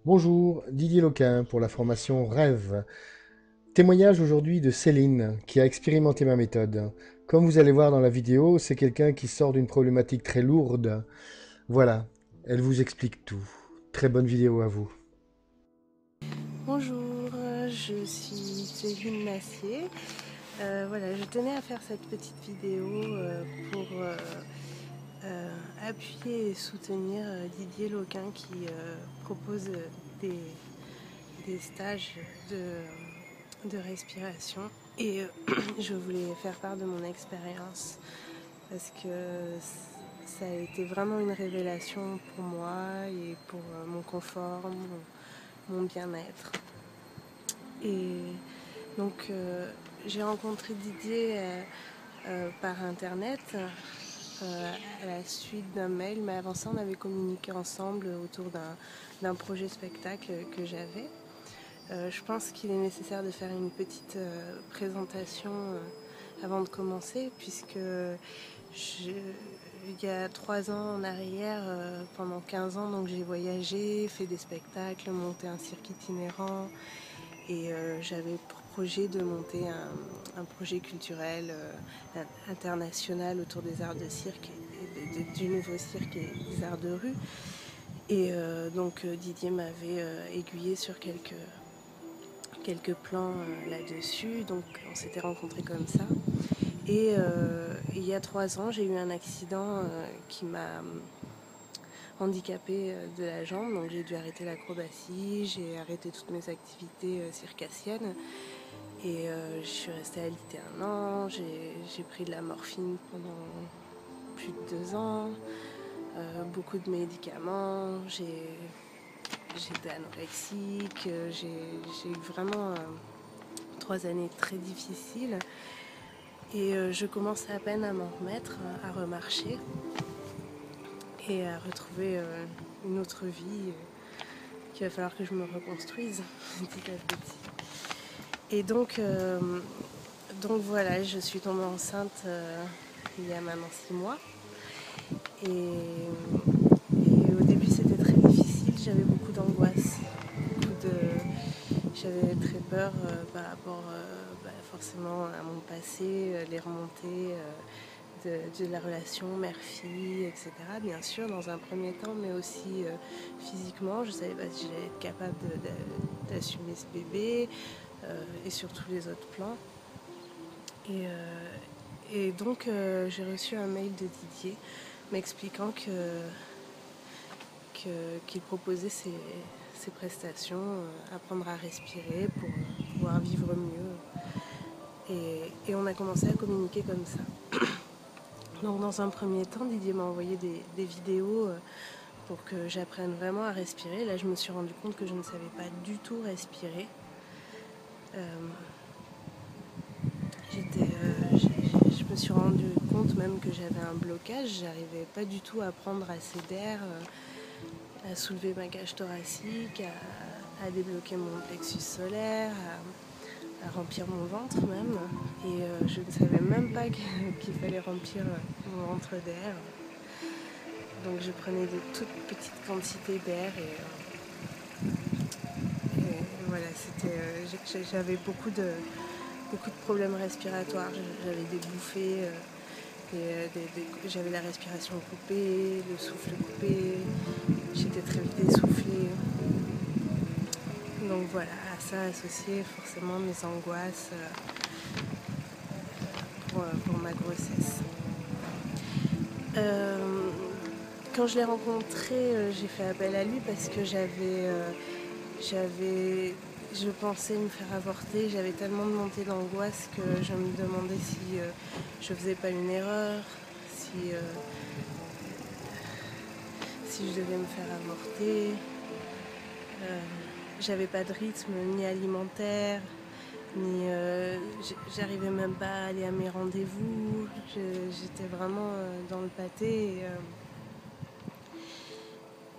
Bonjour, Didier Loquin pour la formation Rêve. Témoignage aujourd'hui de Céline qui a expérimenté ma méthode. Comme vous allez voir dans la vidéo, c'est quelqu'un qui sort d'une problématique très lourde. Voilà, elle vous explique tout. Très bonne vidéo à vous. Bonjour, je suis Céline Massier. Voilà, je tenais à faire cette petite vidéo pour appuyer et soutenir Didier Loquin qui propose des, des stages de respiration. Et je voulais faire part de mon expérience parce que ça a été vraiment une révélation pour moi et pour mon confort, mon bien-être. Et donc j'ai rencontré Didier par internet à la suite d'un mail, mais avant ça on avait communiqué ensemble autour d'un projet spectacle que j'avais. Je pense qu'il est nécessaire de faire une petite présentation avant de commencer, puisque il y a 3 ans en arrière, pendant 15 ans, donc j'ai voyagé, fait des spectacles, monté un cirque itinérant, et j'avais pour projet de monter un projet culturel international autour des arts de cirque, du nouveau cirque et des arts de rue. Et donc Didier m'avait aiguillé sur quelques plans là-dessus, donc on s'était rencontrés comme ça. Et il y a 3 ans, j'ai eu un accident qui m'a handicapée de la jambe, donc j'ai dû arrêter l'acrobatie, j'ai arrêté toutes mes activités circassiennes. Et je suis restée alitée 1 an, j'ai pris de la morphine pendant plus de 2 ans, beaucoup de médicaments, j'étais anorexique, j'ai eu vraiment 3 années très difficiles. Et je commence à peine à m'en remettre, à remarcher et à retrouver une autre vie qu'il va falloir que je me reconstruise petit à petit. Et donc voilà, je suis tombée enceinte il y a maintenant 6 mois. Et au début c'était très difficile, j'avais beaucoup d'angoisse, j'avais très peur par rapport forcément à mon passé, les remontées de la relation mère-fille, etc. Bien sûr, dans un premier temps, mais aussi physiquement. Je ne savais pas si j'allais être capable d'assumer ce bébé et sur tous les autres plans. Et donc, j'ai reçu un mail de Didier m'expliquant qu'il proposait ses prestations, apprendre à respirer pour pouvoir vivre mieux. Et on a commencé à communiquer comme ça. Donc dans un premier temps, Didier m'a envoyé des vidéos pour que j'apprenne vraiment à respirer. Là, je me suis rendu compte que je ne savais pas du tout respirer. Je me suis rendu compte même que j'avais un blocage. J'arrivais pas du tout à prendre assez d'air, à soulever ma cage thoracique, à débloquer mon plexus solaire, à remplir mon ventre même. Et je ne savais même pas qu'il fallait remplir mon ventre d'air. Donc je prenais de toutes petites quantités d'air et voilà, j'avais beaucoup de problèmes respiratoires. J'avais des bouffées, j'avais la respiration coupée, le souffle coupé, j'étais très vite essoufflée. Donc voilà, à ça associé forcément mes angoisses pour ma grossesse. Quand je l'ai rencontré, j'ai fait appel à lui parce que je pensais me faire avorter. J'avais tellement de montées d'angoisse que je me demandais si je faisais pas une erreur, si je devais me faire avorter. J'avais pas de rythme ni alimentaire, j'arrivais même pas à aller à mes rendez-vous. J'étais vraiment dans le pâté.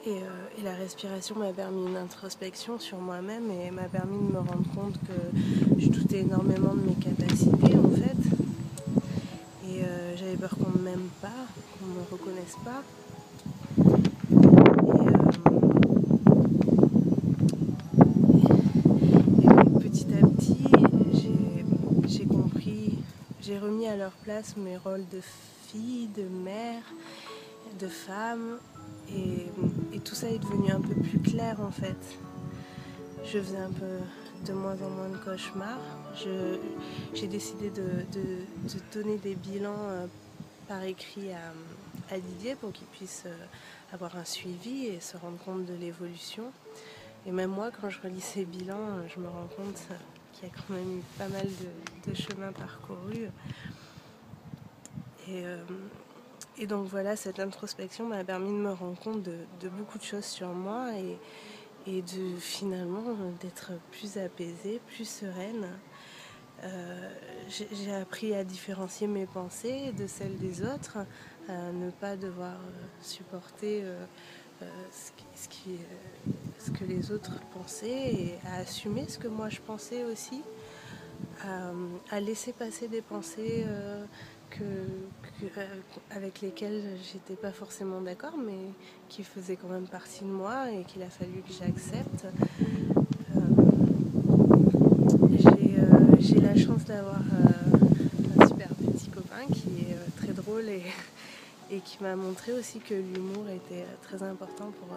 Et la respiration m'a permis une introspection sur moi-même et m'a permis de me rendre compte que je doutais énormément de mes capacités en fait. Et j'avais peur qu'on ne m'aime pas, qu'on ne me reconnaisse pas. remis à leur place mes rôles de fille, de mère, de femme, et tout ça est devenu un peu plus clair en fait. Je faisais un peu de moins en moins de cauchemars. J'ai décidé de donner des bilans par écrit à Didier pour qu'il puisse avoir un suivi et se rendre compte de l'évolution. Et même moi, quand je relis ces bilans, je me rends compte qu'il y a quand même eu pas mal de chemin parcouru. Et donc voilà, cette introspection m'a permis de me rendre compte de beaucoup de choses sur moi et de finalement d'être plus apaisée, plus sereine. J'ai appris à différencier mes pensées de celles des autres, à ne pas devoir supporter ce que les autres pensaient et à assumer ce que moi je pensais aussi, à laisser passer des pensées avec lesquelles j'étais pas forcément d'accord, mais qui faisaient quand même partie de moi et qu'il a fallu que j'accepte. J'ai la chance d'avoir un super petit copain qui est très drôle et qui m'a montré aussi que l'humour était très important pour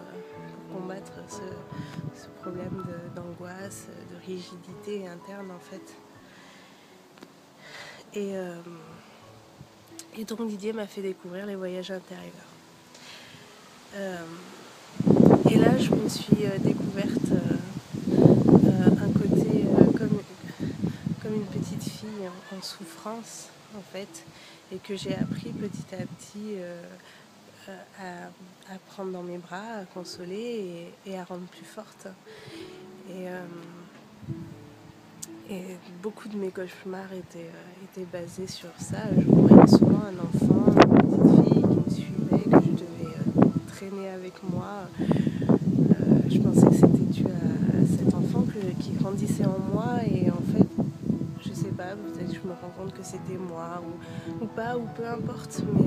combattre ce problème d'angoisse, de rigidité interne en fait. Et donc Didier m'a fait découvrir les voyages intérieurs. Et là je me suis découverte un côté comme une petite fille en souffrance en fait, et que j'ai appris petit à petit à prendre dans mes bras, à consoler et à rendre plus forte. Et beaucoup de mes cauchemars étaient basés sur ça. Je voyais souvent un enfant, une petite fille qui me suivait, que je devais traîner avec moi. Je pensais que c'était dû à cet enfant qui grandissait en moi, et en fait, je sais pas, peut-être que je me rends compte que c'était moi ou pas, ou peu importe, mais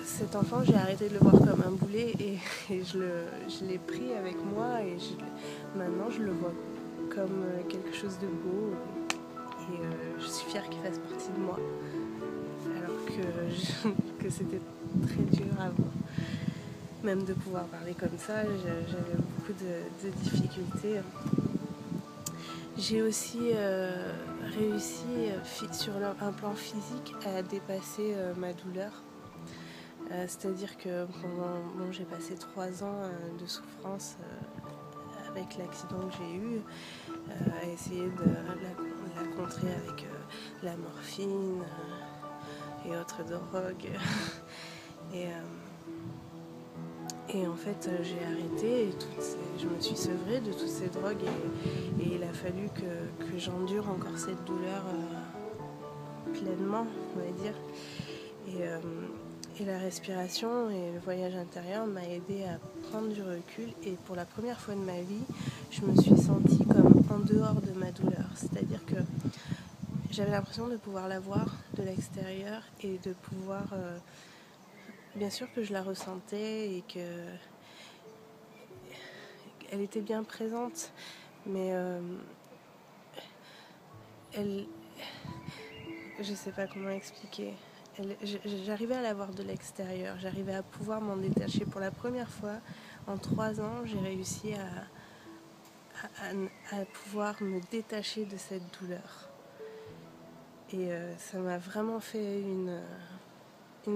cet enfant, j'ai arrêté de le voir comme un boulet et je l'ai pris avec moi, et maintenant je le vois comme quelque chose de beau, et je suis fière qu'il fasse partie de moi, alors que c'était très dur avant. Même de pouvoir parler comme ça, j'avais beaucoup de difficultés. J'ai aussi réussi sur un plan physique à dépasser ma douleur. C'est-à-dire que j'ai passé 3 ans de souffrance avec l'accident que j'ai eu, à essayer de la contrer avec la morphine et autres drogues. Et en fait, j'ai arrêté et je me suis sevrée de toutes ces drogues, et il a fallu que j'endure encore cette douleur pleinement, on va dire. Et la respiration et le voyage intérieur m'a aidé à prendre du recul, et pour la première fois de ma vie, je me suis sentie comme en dehors de ma douleur. C'est-à-dire que j'avais l'impression de pouvoir la voir de l'extérieur et de pouvoir... bien sûr que je la ressentais et qu'elle était bien présente, mais je sais pas comment expliquer. J'arrivais à la voir de l'extérieur, j'arrivais à pouvoir m'en détacher. Pour la première fois, en 3 ans, j'ai réussi à pouvoir me détacher de cette douleur. Et ça m'a vraiment fait une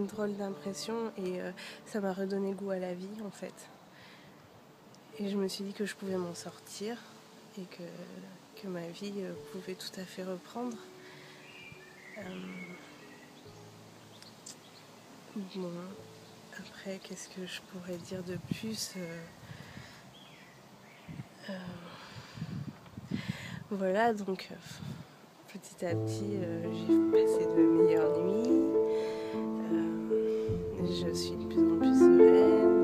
drôle d'impression, et ça m'a redonné goût à la vie en fait. Et je me suis dit que je pouvais m'en sortir et que ma vie pouvait tout à fait reprendre. Bon, après, qu'est-ce que je pourrais dire de plus ? Voilà, donc petit à petit, j'ai passé de meilleures nuits. Je suis de plus en plus sereine,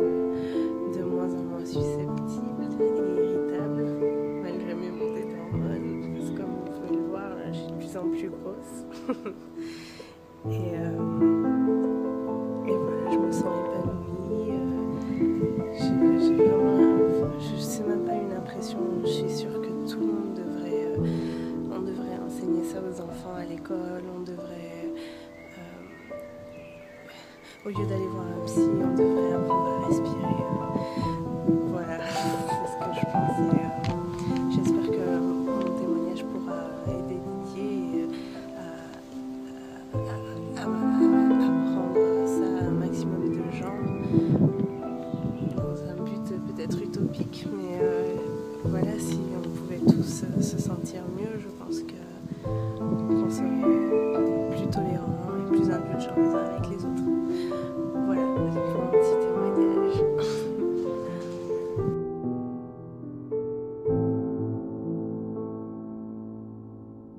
de moins en moins susceptible et irritable, malgré mes montées d'hormones. Parce que comme vous pouvez le voir, là, je suis de plus en plus grosse. Et voilà, je me sens épanouie. J'ai vraiment, c'est même pas une impression, je suis sûre que tout le monde on devrait enseigner ça aux enfants à l'école, on devrait au lieu d'aller voir un psy, on devrait